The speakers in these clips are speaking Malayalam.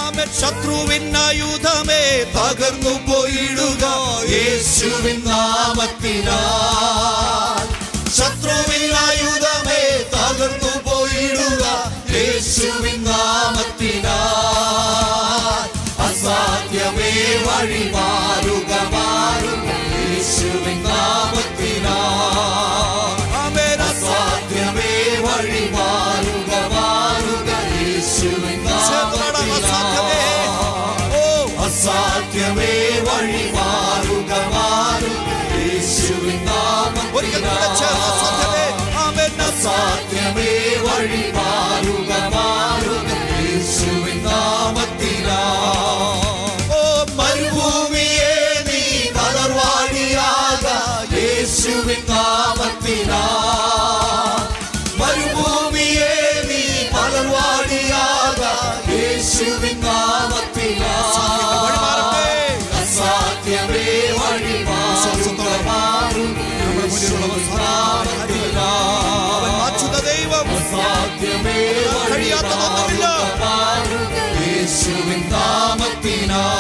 ശത്രുവിൻ ആയുധമേ തകർന്നു പോയിടുക യേശുവിൻ നാമത്തിനാൽ. ശത്രുവിൻ ആയുധമേ തകർന്നു പോയിടുക യേശുവിൻ നാമത്തിനാൽ. അസാധ്യമേ വഴി മാറുക മാറുക യേശുവിൻ നാമത്തിനാൽ. അസാധ്യമേ വഴി മാറുക മാറുക യേശുവിൻ നാമത്തിനാൽ. അസാധ്യമേ വഴി മാറുക മാറുക യേശുവിൻ നാമത്തിനാൽ. അസാധ്യമേ വഴി മാറുക മാറുക യേശുവിൻ നാമത്തിനാൽ. മരുഭൂമിയെ നീ മലർവാടിയാക യേശുവിൻ നാമത്തിനാൽ. മരുഭൂമിയെ നീ മലർവാടിയാക യേശുവിൻ നാമത്തിനാൽ. അസാധ്യമേ വഴി മാറുക മാറുക യേശുവിൻ നാമത്തിനാൽ. അസാധ്യമേ വഴി മാറുക മാറുക യേശുവിൻ നാമത്തിനാൽ.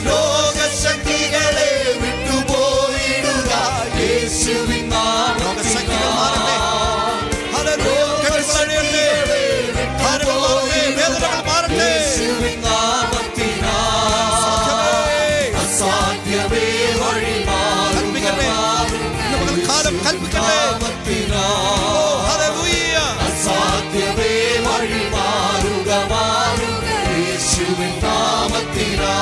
രോഗശക്തികളെ വിട്ടുപോയിടുക യേശുവിൻ നാമത്തിനാൽ. യേശുവിൻ നാമത്തിനാൽ. അസാധ്യമേ വഴി മാറുക അസാധ്യമേ വഴി മാറുക മാറുക യേശുവിൻ നാമത്തിനാൽ.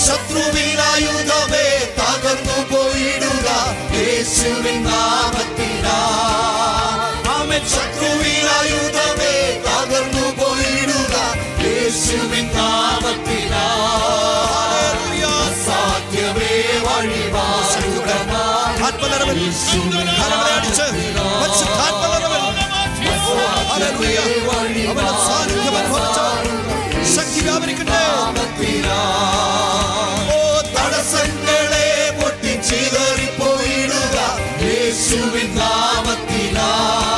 ശത്രുവിൻ ആയുധമേ തകർന്നു പോയിടുക യേശുവിൻ നാമത്തിനാൽ. ശത്രുവിൻ ആയുധമേ തകർന്നു പോയിടുക യേശുവിൻ നാമത്തിനാൽ. അസാധ്യമേ വഴി മാറുക മാറുക യേശുവിൻ തടസ്സങ്ങളെ പൊട്ടിച്ചിതറിപ്പോയിടുക യേശുവിൻ നാമത്തിനാൽ.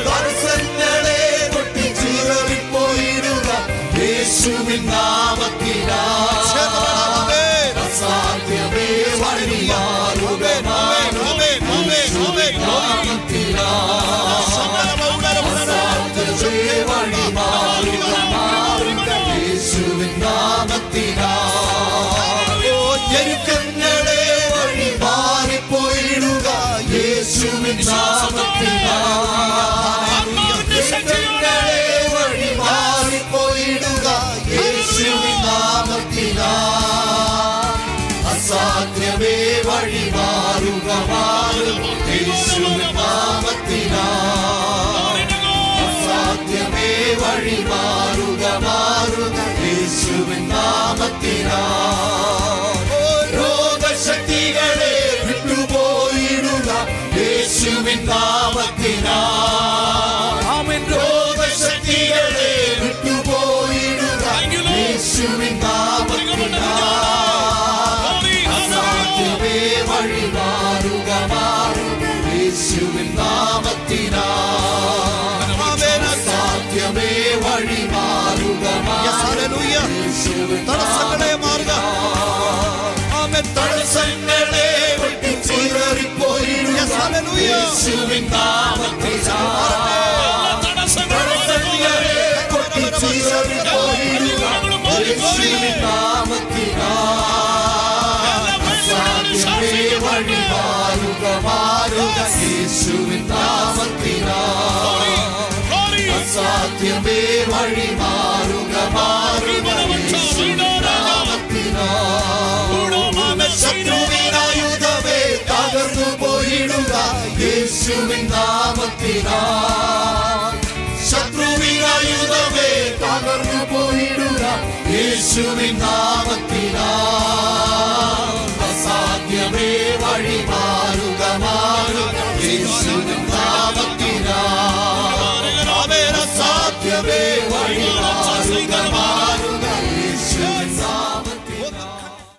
തടസ്സങ്ങളെ പൊട്ടിച്ചിതറിപ്പോയിടുക യേശുവിൻ നാമത്തിനാൽ. അസാധ്യമേ വഴി മാറുക മാറുക യേശുവിൻ നാമത്തിനാൽ. അസാധ്യമേ വഴി മാറുക മാറുക യേശുവിൻ നാമത്തിനാൽ. ഞെരുക്കങ്ങളെ വഴി മാറിപ്പോയിടുക യേശുവിൻ നാമത്തിനാൽ. ഞെരുക്കങ്ങളെ വഴി മാറിപ്പോയിടുക യേശുവിൻ നാമത്തിനാൽ. അസാധ്യമേ വഴി മാറുക മാറുക യേശുവിൻ നാമത്തിനാൽ. അസാധ്യമേ വഴി മാറുക മാറുക യേശുവിൻ നാമത്തിനാൽ. രോഗശക്തികളെ വിട്ടുപോയിടുക യേശുവിൻ നാമത്തിനാൽ. രോഗശക്തികളെ വിട്ടുപോയിടുക യേശുവിൻ നാമത്തിനാൽ. അസാധ്യമേ വഴി മാറുക മാറുക യേശുവിൻ നാമത്തിനാൽ. അസാധ്യമേ വഴി മാറുക മാറുക യേശുവിൻ നാമത്തിനാൽ. തടസ്സങ്ങളെ പൊട്ടിച്ചിതറിപ്പോയിടുക യേശുവിൻ നാമത്തിനാൽ. തടസ്സങ്ങളെ പൊട്ടിച്ചിതറിപ്പോയിടുക യേശുവിൻ നാമത്തിനാൽ. അസാധ്യമേ വഴി മാറുക മാറുക യേശുവിൻ നാമത്തിനാൽ. അസാധ്യമേ വഴി മാറുക മാറുക യേശുവിൻ നാമത്തിനാൽ. ശത്രുവിൻ ആയുധമേ തകർന്നു പോയിടുക യേശുവിൻ നാമത്തിനാൽ. ശത്രുവിൻ ആയുധമേ തകർന്നു പോയിടുക യേശുവിൻ നാമത്തിനാൽ. അസാധ്യമേ വഴി